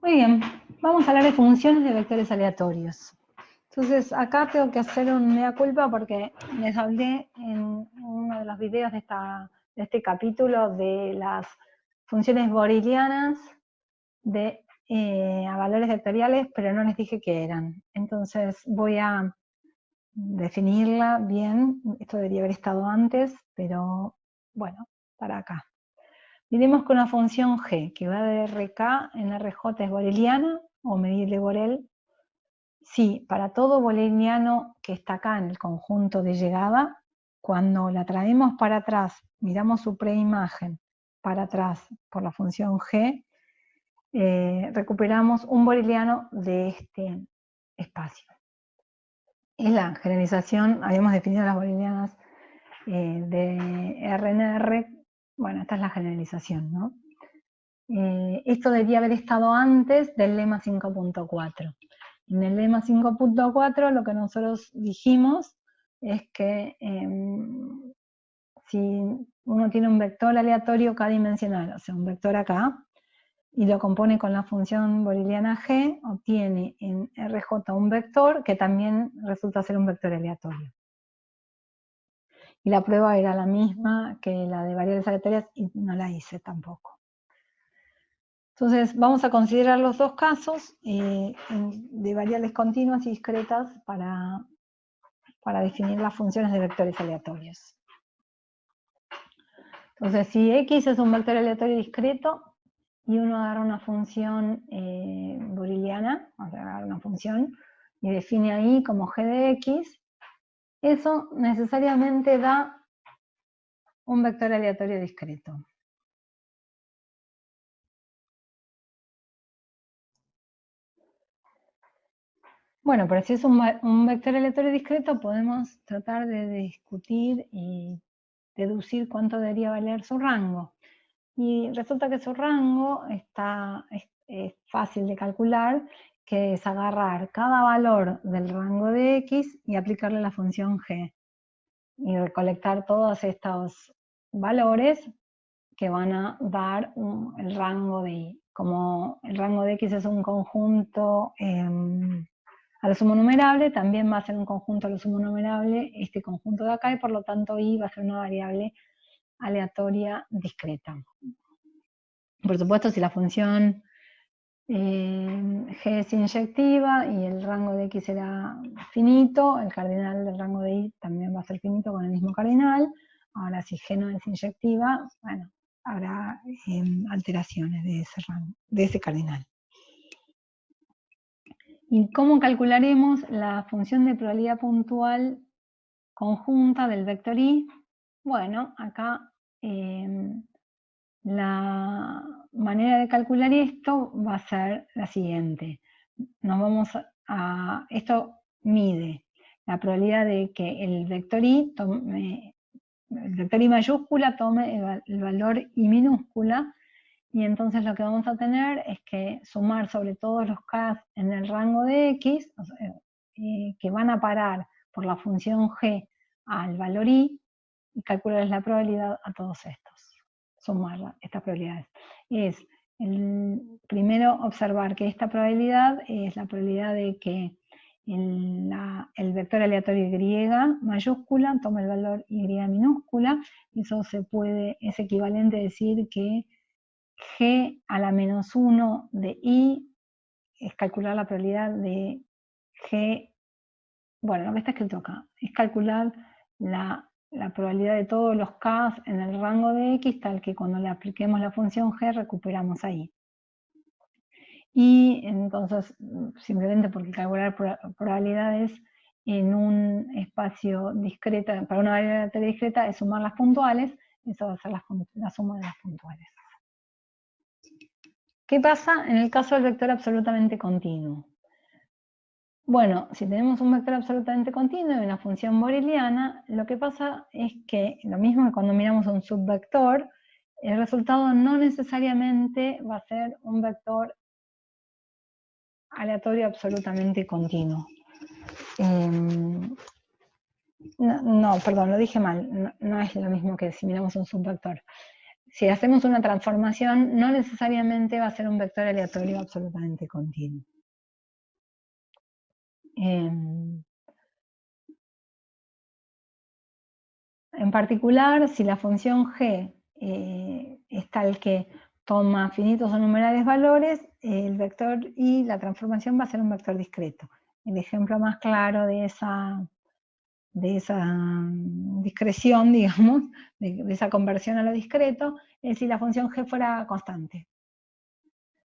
Muy bien, vamos a hablar de funciones de vectores aleatorios. Entonces, acá tengo que hacer un mea culpa porque les hablé en uno de los videos de este capítulo de las funciones borelianas a valores vectoriales, pero no les dije qué eran. Entonces, voy a definirla bien. Esto debería haber estado antes, pero bueno, para acá. Diremos que una función g que va de RK en RJ es boreliana o medible Borel. Sí, para todo boreliano que está acá en el conjunto de llegada, cuando la traemos para atrás, miramos su preimagen para atrás por la función g, recuperamos un boreliano de este espacio. Es la generalización, habíamos definido las borelianas de RNR, bueno, esta es la generalización, ¿no? Esto debería haber estado antes del lema 5.4. En el lema 5.4 lo que nosotros dijimos es que si uno tiene un vector aleatorio k-dimensional, o sea, un vector acá, y lo compone con la función boreliana g, obtiene en RJ un vector que también resulta ser un vector aleatorio. Y la prueba era la misma que la de variables aleatorias y no la hice tampoco. Entonces, vamos a considerar los dos casos de variables continuas y discretas para definir las funciones de vectores aleatorios. Entonces, si x es un vector aleatorio discreto y uno agarra una función boreliana, o sea, agarra una función y define ahí como g de x, eso necesariamente da un vector aleatorio discreto. Bueno, pero si es un vector aleatorio discreto, podemos tratar de discutir y deducir cuánto debería valer su rango. Y resulta que su rango es fácil de calcular, que es agarrar cada valor del rango de x y aplicarle la función g. Y recolectar todos estos valores que van a dar el rango de y. Como el rango de x es un conjunto a lo sumo numerable, también va a ser un conjunto a lo sumo numerable este conjunto de acá, y por lo tanto y va a ser una variable aleatoria discreta. Por supuesto, si la función g es inyectiva y el rango de x era finito, el cardinal del rango de y también va a ser finito con el mismo cardinal. Ahora, si g no es inyectiva, bueno, habrá alteraciones de ese rango, de ese cardinal. ¿Y cómo calcularemos la función de probabilidad puntual conjunta del vector i? Bueno, acá la manera de calcular esto va a ser la siguiente. Esto mide la probabilidad de que el vector i mayúscula tome el valor i minúscula, y entonces lo que vamos a tener es que sumar sobre todos los k en el rango de x, o sea, que van a parar por la función g al valor i, y calcular la probabilidad a todos estos, sumar estas probabilidades. Es primero observar que esta probabilidad es la probabilidad de que el vector aleatorio y mayúscula toma el valor y minúscula. Eso es equivalente a decir que g a la menos 1 de i es calcular la probabilidad de g, bueno, lo que está escrito acá, es calcular la probabilidad de todos los k en el rango de x, tal que cuando le apliquemos la función g recuperamos ahí. Y entonces, simplemente porque calcular probabilidades en un espacio discreto, para una variable discreta, es sumar las puntuales, eso va a ser la suma de las puntuales. ¿Qué pasa en el caso del vector absolutamente continuo? Bueno, si tenemos un vector absolutamente continuo y una función boreliana, lo que pasa es que, lo mismo que cuando miramos un subvector, el resultado no necesariamente va a ser un vector aleatorio absolutamente continuo. No, perdón, lo dije mal, no es lo mismo que si miramos un subvector. si hacemos una transformación, no necesariamente va a ser un vector aleatorio absolutamente continuo. En particular, si la función g es tal que toma finitos o numerales valores, el vector y la transformación va a ser un vector discreto. El ejemplo más claro de esa discreción, digamos, de esa conversión a lo discreto, es si la función g fuera constante.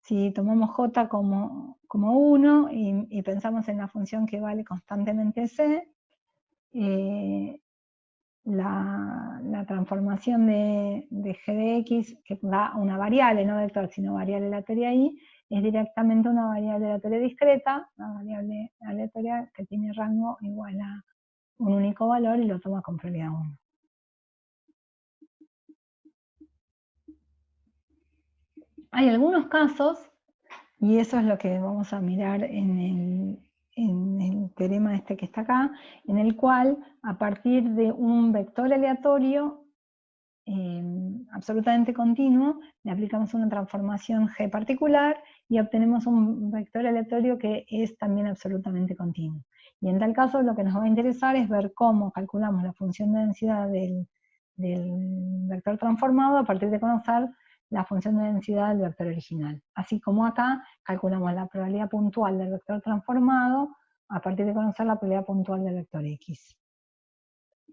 Si tomamos j como 1 y pensamos en la función que vale constantemente c, la transformación de g de x, que da una variable, no vector, sino variable aleatoria y, es directamente una variable aleatoria discreta, una variable aleatoria que tiene rango igual a un único valor y lo toma con probabilidad 1. Hay algunos casos, y eso es lo que vamos a mirar en el teorema este que está acá, en el cual a partir de un vector aleatorio absolutamente continuo, le aplicamos una transformación g particular y obtenemos un vector aleatorio que es también absolutamente continuo. Y en tal caso lo que nos va a interesar es ver cómo calculamos la función de densidad del vector transformado a partir de conocer la función de densidad del vector original. Así como acá calculamos la probabilidad puntual del vector transformado a partir de conocer la probabilidad puntual del vector x.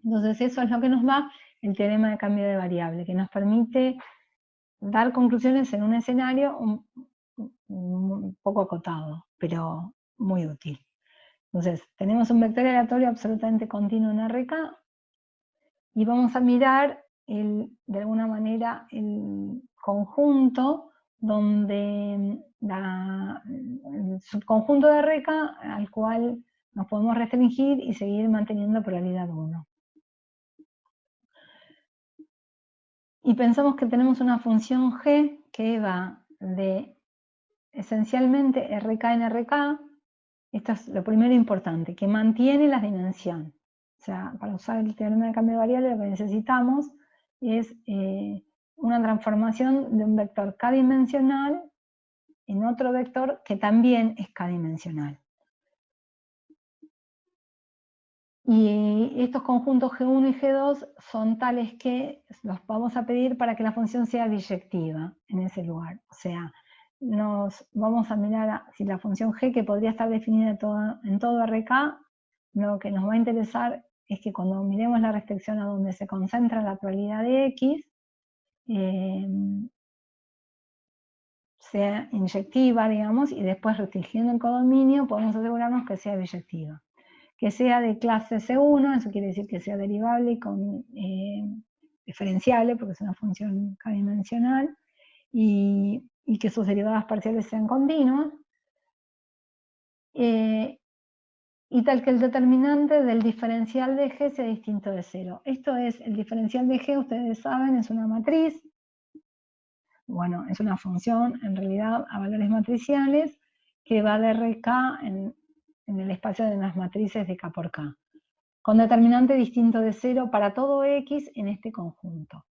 Entonces eso es lo que nos da el teorema de cambio de variable, que nos permite dar conclusiones en un escenario un poco acotado, pero muy útil. Entonces, tenemos un vector aleatorio absolutamente continuo en RK y vamos a mirar, de alguna manera, el conjunto donde el subconjunto de RK al cual nos podemos restringir y seguir manteniendo probabilidad 1. Y pensamos que tenemos una función g que va de esencialmente RK en RK. Esto es lo primero importante, que mantiene la dimensión. O sea, para usar el teorema de cambio de variable lo que necesitamos es una transformación de un vector k-dimensional en otro vector que también es k-dimensional. Y estos conjuntos G1 y G2 son tales que los vamos a pedir para que la función sea biyectiva en ese lugar. O sea, nos vamos a mirar si la función G, que podría estar definida en todo RK, lo que nos va a interesar es que cuando miremos la restricción a donde se concentra la probabilidad de X, sea inyectiva, digamos, y después restringiendo el codominio podemos asegurarnos que sea biyectiva. Que sea de clase C1, eso quiere decir que sea derivable y diferenciable, porque es una función k-dimensional, y que sus derivadas parciales sean continuas, y tal que el determinante del diferencial de G sea distinto de 0. Esto es, el diferencial de G, ustedes saben, es una matriz, bueno, es una función, en realidad, a valores matriciales, que va de RK en el espacio de las matrices de K por K, con determinante distinto de 0 para todo X en este conjunto.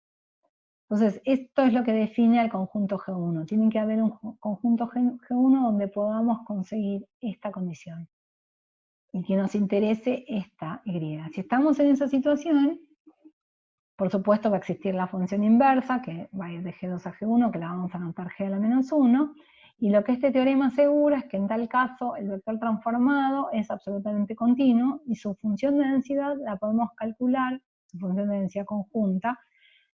Entonces, esto es lo que define al conjunto G1. Tiene que haber un conjunto G1 donde podamos conseguir esta condición y que nos interese esta Y. Si estamos en esa situación, por supuesto va a existir la función inversa, que va a ir de G2 a G1, que la vamos a anotar G a la menos 1, y lo que este teorema asegura es que en tal caso el vector transformado es absolutamente continuo y su función de densidad la podemos calcular, su función de densidad conjunta,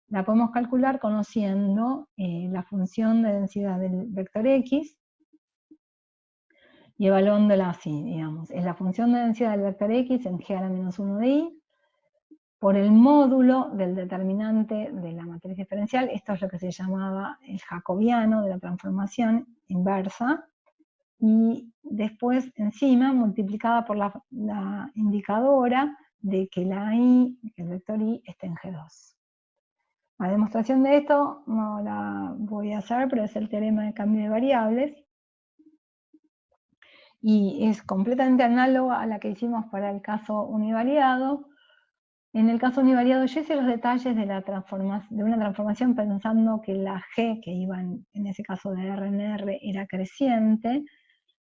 la podemos calcular conociendo la función de densidad del vector X y evaluándola así, digamos. Es la función de densidad del vector X en G a la menos 1 de I por el módulo del determinante de la matriz diferencial. Esto es lo que se llamaba el jacobiano de la transformación inversa, y después encima multiplicada por la indicadora de que la I, que el vector I, está en G2. La demostración de esto no la voy a hacer, pero es el teorema de cambio de variables, y es completamente análoga a la que hicimos para el caso univariado. En el caso univariado, yo hice los detalles de una transformación pensando que la G, que iba en ese caso de R en R, era creciente,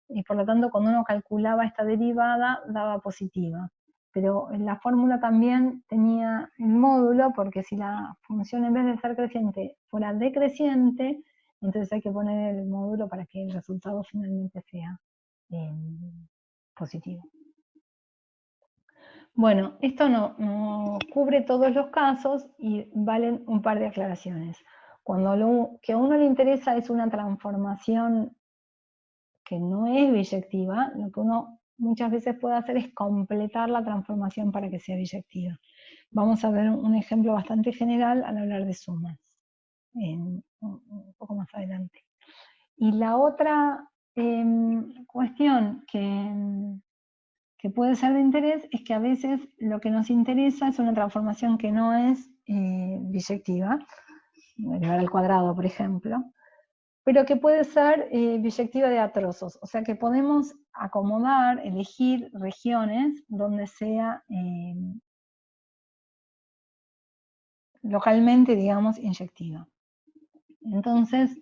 y por lo tanto cuando uno calculaba esta derivada daba positiva. Pero en la fórmula también tenía el módulo, porque si la función en vez de ser creciente fuera decreciente, entonces hay que poner el módulo para que el resultado finalmente sea positivo. Bueno, esto no cubre todos los casos y valen un par de aclaraciones. Cuando lo que a uno le interesa es una transformación que no es biyectiva, lo que uno muchas veces puede hacer es completar la transformación para que sea biyectiva. Vamos a ver un ejemplo bastante general al hablar de sumas, un poco más adelante. Y la otra cuestión que puede ser de interés es que a veces lo que nos interesa es una transformación que no es biyectiva, elevar al cuadrado, por ejemplo, pero que puede ser biyectiva de a trozos, o sea que podemos acomodar, elegir regiones donde sea localmente, digamos, inyectiva. Entonces,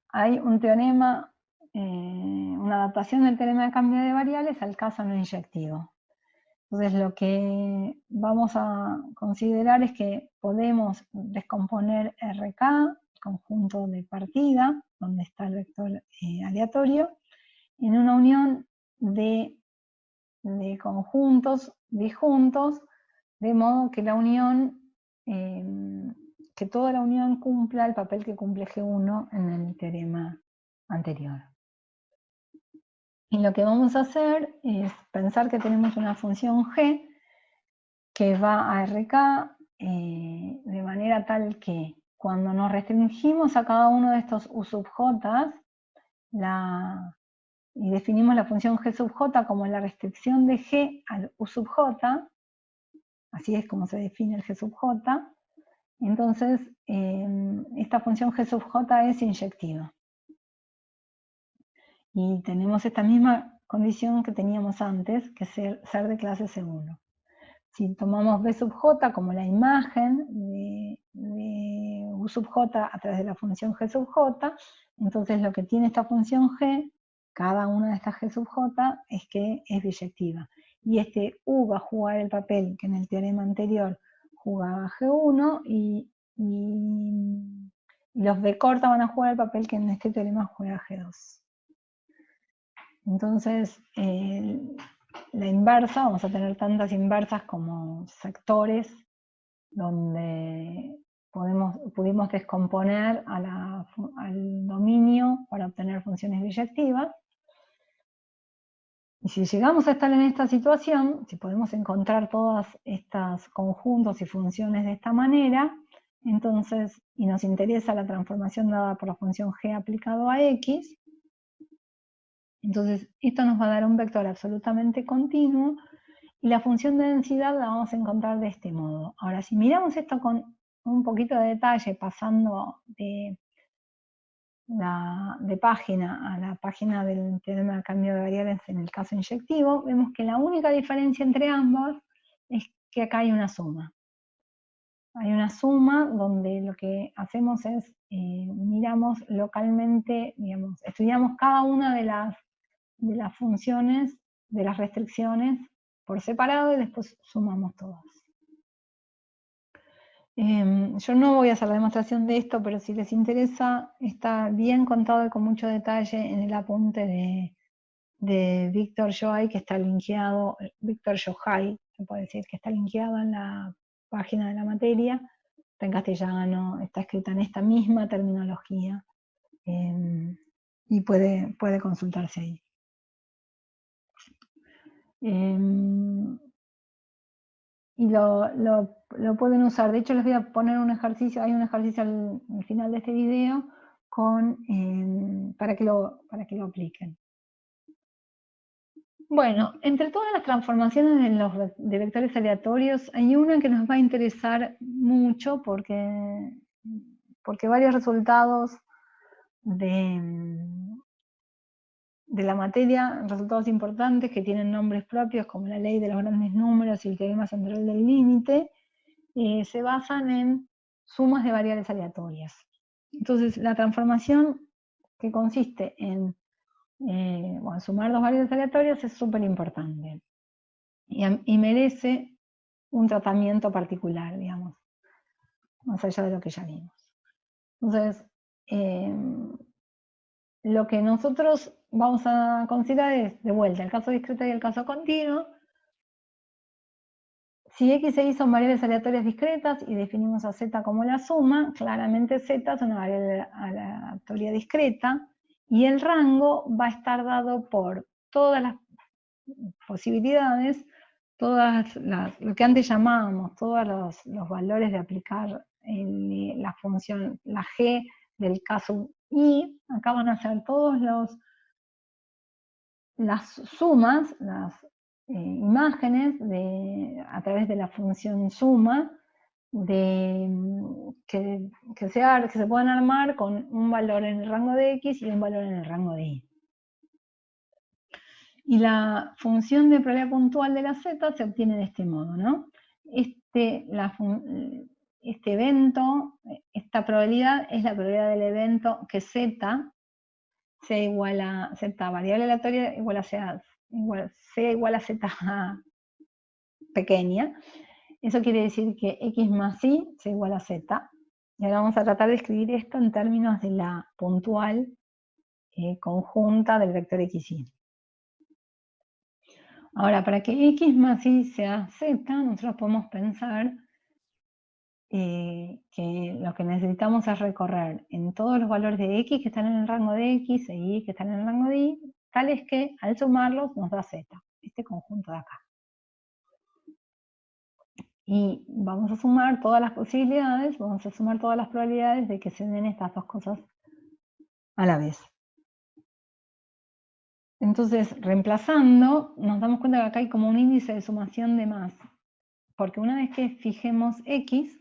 hay un teorema, una adaptación del teorema de cambio de variables al caso no inyectivo. Entonces, lo que vamos a considerar es que podemos descomponer RK, conjunto de partida, donde está el vector aleatorio, en una unión de conjuntos disjuntos, de modo que la unión, que toda la unión cumpla el papel que cumple G1 en el teorema anterior. Y lo que vamos a hacer es pensar que tenemos una función G que va a RK de manera tal que cuando nos restringimos a cada uno de estos U sub j y definimos la función G sub j como la restricción de G al U sub j, así es como se define el G sub j, entonces esta función G sub j es inyectiva. Y tenemos esta misma condición que teníamos antes, que es ser de clase C1. Si tomamos B sub j como la imagen de U sub j a través de la función G sub j, entonces lo que tiene esta función G, cada una de estas G sub j, es que es biyectiva. Y este U va a jugar el papel que en el teorema anterior jugaba G1 y los B corta van a jugar el papel que en este teorema juega G2. Entonces, la inversa, vamos a tener tantas inversas como sectores donde pudimos descomponer al dominio para obtener funciones biyectivas. Y si llegamos a estar en esta situación, si podemos encontrar todos estos conjuntos y funciones de esta manera, entonces, y nos interesa la transformación dada por la función g aplicado a x, entonces esto nos va a dar un vector absolutamente continuo y la función de densidad la vamos a encontrar de este modo. Ahora, si miramos esto con un poquito de detalle, pasando de página a la página del teorema de cambio de variables en el caso inyectivo, vemos que la única diferencia entre ambos es que acá hay una suma. Hay una suma donde lo que hacemos es, miramos localmente, digamos, estudiamos cada una de las funciones, de las restricciones por separado y después sumamos todas. Yo no voy a hacer la demostración de esto, pero si les interesa, está bien contado y con mucho detalle en el apunte de Víctor Joay, que está linkeado, Víctor Johay, se puede decir, que está linkeado en la página de la materia, está en castellano, está escrita en esta misma terminología, y puede consultarse ahí. Y lo pueden usar. De hecho, les voy a poner un ejercicio, hay un ejercicio al final de este video para que lo apliquen. Bueno, entre todas las transformaciones de vectores aleatorios, hay una que nos va a interesar mucho porque varios resultados de de la materia, resultados importantes que tienen nombres propios, como la ley de los grandes números y el teorema central del límite, se basan en sumas de variables aleatorias. Entonces, la transformación que consiste en sumar dos variables aleatorias es súper importante y merece un tratamiento particular, digamos, más allá de lo que ya vimos. Entonces, lo que nosotros vamos a considerar es, de vuelta, el caso discreto y el caso continuo. Si x e y son variables aleatorias discretas y definimos a z como la suma, claramente z es una variable aleatoria discreta y el rango va a estar dado por todas las posibilidades, lo que antes llamábamos, todos los valores de aplicar la función, la g del caso y, acá van a ser todos las sumas, las imágenes a través de la función suma, que se puedan armar con un valor en el rango de x y un valor en el rango de y. Y la función de probabilidad puntual de la z se obtiene de este modo, ¿no? Este evento, esta probabilidad es la probabilidad del evento que z sea igual a z variable aleatoria igual a sea igual a z pequeña. Eso quiere decir que x más y sea igual a z. Y ahora vamos a tratar de escribir esto en términos de la puntual conjunta del vector xy. Ahora, para que x más y sea z, nosotros podemos pensar que lo que necesitamos es recorrer en todos los valores de x que están en el rango de x e y que están en el rango de y, tales que al sumarlos nos da z, este conjunto de acá. Y vamos a sumar todas las posibilidades, vamos a sumar todas las probabilidades de que se den estas dos cosas a la vez. Entonces, reemplazando, nos damos cuenta que acá hay como un índice de sumación de más, porque una vez que fijemos x,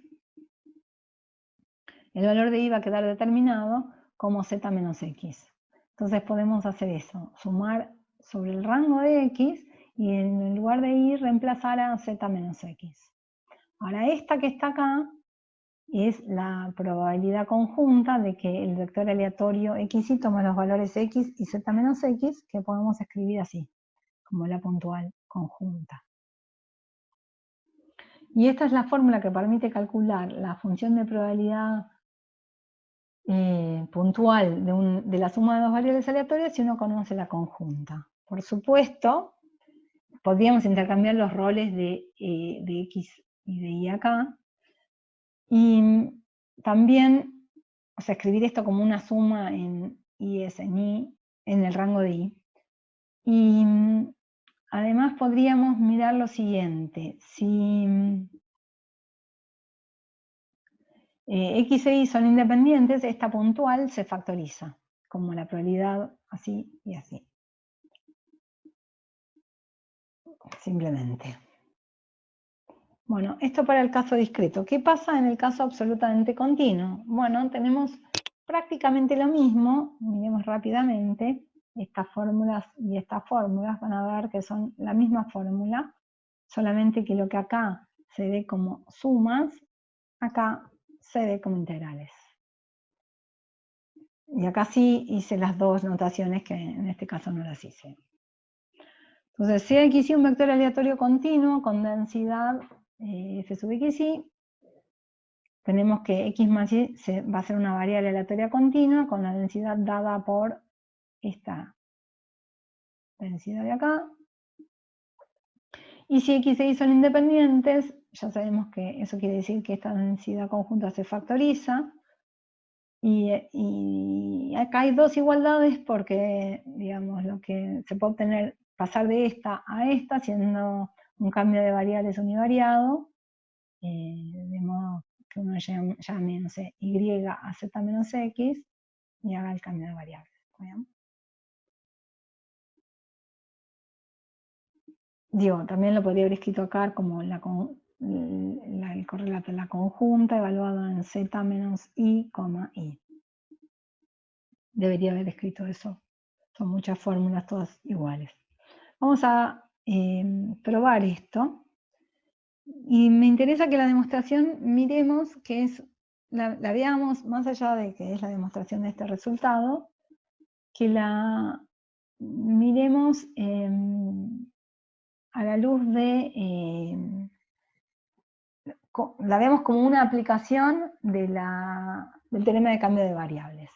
el valor de y va a quedar determinado como z menos x. Entonces podemos hacer eso, sumar sobre el rango de x y en el lugar de y reemplazar a z menos x. Ahora esta que está acá es la probabilidad conjunta de que el vector aleatorio xy tome los valores x y z menos x, que podemos escribir así, como la puntual conjunta. Y esta es la fórmula que permite calcular la función de probabilidad puntual de la suma de dos variables aleatorias si uno conoce la conjunta. Por supuesto, podríamos intercambiar los roles de x y de y acá, y también, o sea, escribir esto como una suma en y es en y, en el rango de y. Y además podríamos mirar lo siguiente, si x e y son independientes, esta puntual se factoriza, como la probabilidad así y así. Simplemente. Bueno, esto para el caso discreto. ¿Qué pasa en el caso absolutamente continuo? Bueno, tenemos prácticamente lo mismo. Miremos rápidamente. Estas fórmulas y estas fórmulas van a ver que son la misma fórmula, solamente que lo que acá se ve como sumas, acá se ve como integrales. Y acá sí hice las dos notaciones que en este caso no las hice. Entonces, si x y un vector aleatorio continuo con densidad f sub xy, tenemos que x más y va a ser una variable aleatoria continua con la densidad dada por esta densidad de acá. Y si x e y son independientes, ya sabemos que eso quiere decir que esta densidad conjunta se factoriza. Y acá hay dos igualdades porque, digamos, lo que se puede obtener, pasar de esta a esta, siendo un cambio de variables univariado, de modo que uno llame, no sé, y a z menos x y haga el cambio de variables. ¿Bien? Digo, también lo podría haber escrito acá como el correlato de la conjunta evaluado en z menos i, i. Debería haber escrito eso Son muchas fórmulas, todas iguales. Vamos a probar esto. Y me interesa que la demostración miremos que es, la veamos más allá de que es la demostración de este resultado, que la miremos a la luz de, la vemos como una aplicación del teorema de cambio de variables.